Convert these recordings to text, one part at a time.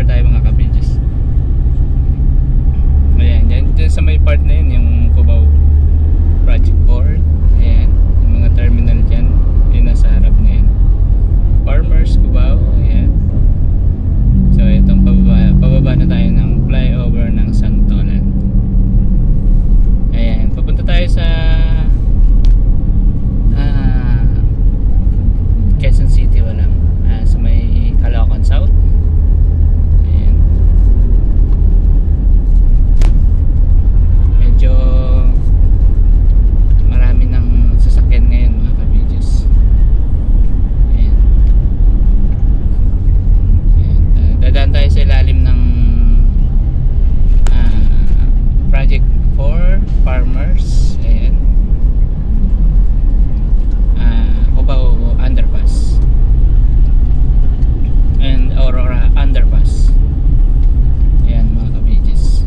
flyover tayo mga kabidges. Ayan, dyan sa may part na yun, yung Cubao Project 4. Ayan, yung mga terminal dyan, yun nasa harap na yan. Farmers Cubao, ayan. So itong pababa na tayo ng flyover ng Santolan. Ayan, papunta tayo sa Quezon City wala. Sa may Caloocan South. Ayan. Medyo marami ng sasakyan ngayon mga kabidges. Ayan. Ayan. Dadaan tayo sa ilalim ng Project 4 Farmers. Ayan. Cubao Underpass and Aurora Underpass. Ayan mga kabidges.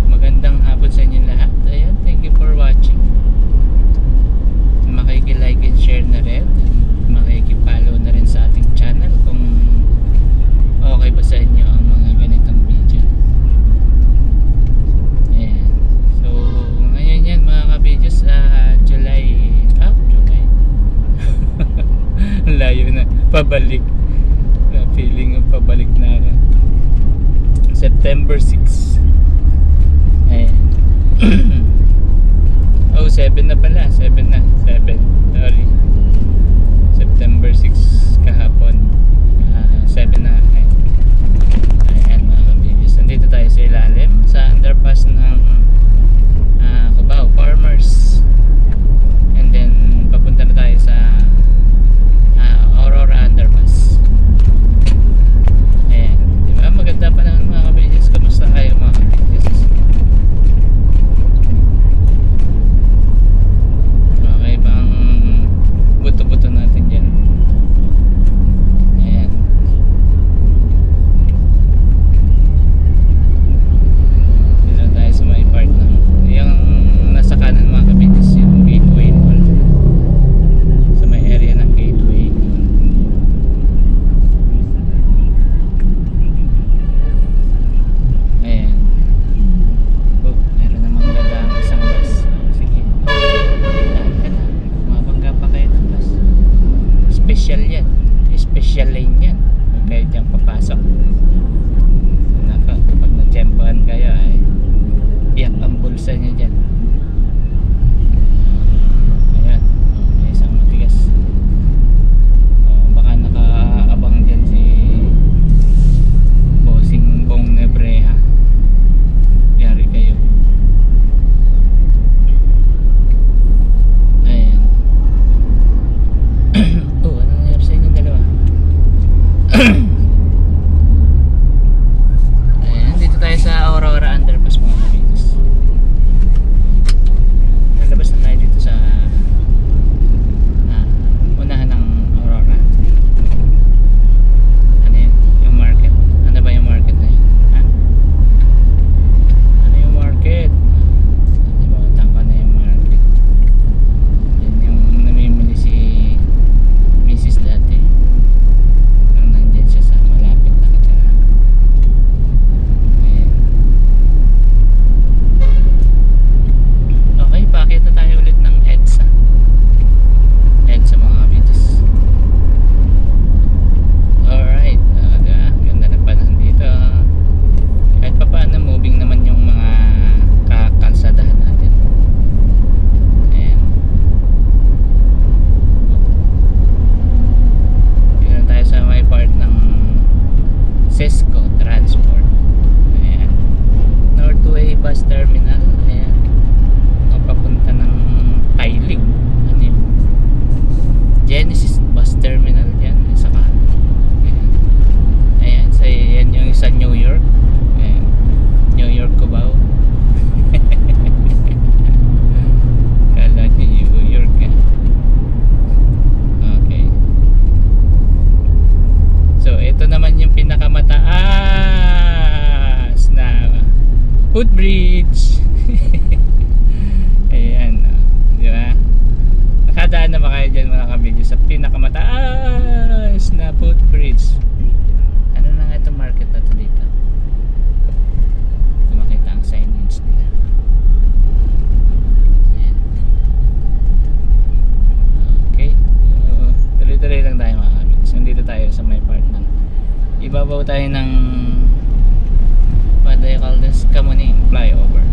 Magandang hapon sa inyo lahat. Ayan, thank you for watching. Makiki-like and share na rin, makiki-follow na rin sa ating channel kung okay ba sa inyo ang mga ganitong video. Ayan. So ngayon yan mga kabidges, July layo na, pabalik. Feeling ng pabalik na ako. September 6. Ayan. Oh, 7 na pala. 7 na. 7. Sorry. September 6 kahapon. 7 na. Ayan. Ayan mga kabidges. Nandito tayo sa ilalim sa underpass ng Cubao Farmers. And then papunta na tayo sa Aurora Underpass. Ayan, diba? Maganda pa naman mga kabidges. Kamusta kayo mga kabidges? Okay ba ang buto-buto natin dyan? Ayan. Dito tayo sa may part ng yung nasa kanan mga kabidges, yung Gateway Mall. Sa may area ng Gateway. Ayan. Oh, meron namang dadaan isang bus. Sige, daan ka na. Mabangga pa kayo ng bus. Special yan. Special lane yan. Huwag kayo dyan papasok. Naka, kapag na-tsempohan kayo ay iyak ang bulsa nyo dyan. Ayan, may isang matigas. Baka nakaabang dyan si Bossing Bong Nebreha. Yari kayo. Ayan. Oh, ano nangyari sa inyong dalawa? Ayan, dito tayo sa Aurora Underpass mga kabidges. Nalabas na tayo dito sa unahan ng Aurora. Ano yun? Yung market. Ano ba yung market na yun? Ha? Ano yung market? Nalimutan ko na yung market. Yan yung namimili si Mrs. dati. Nung nandyan siya sa malapit na katira. Ayan. Okay, bakit na tayo ulit ng EDSA? EDSA mga kabidges. Alright, ganda na pa nandito. Kahit pa paano, moving naman yung mga kakalsadahan natin. Ayan. Dito tayo sa may part ng Sesco Transport. Ayan. Northway Bus Terminal. Ayan. Papunta ng Tailing. Ano yun? Genesis Bus Terminal. Yan, sa kanan. Ayan. Ayan, so yan yung sa New York. Ayan. New York Cubao. Kala nyo New York eh. Okay. So ito naman yung pinakamataas na footbridge. Ayan, di ba? Nakadaan na ba kayo dyan mga kabidyo sa pinakamataas na footbridge? Ano na nga itong market na ito dito? Hindi ko makita ang signage nila. Ayan. Okay, tuloy-tuloy lang tayo mga kabidyo. Nandito tayo sa may part ng ibabaw tayo ng what do you call this? Kamuning flyover.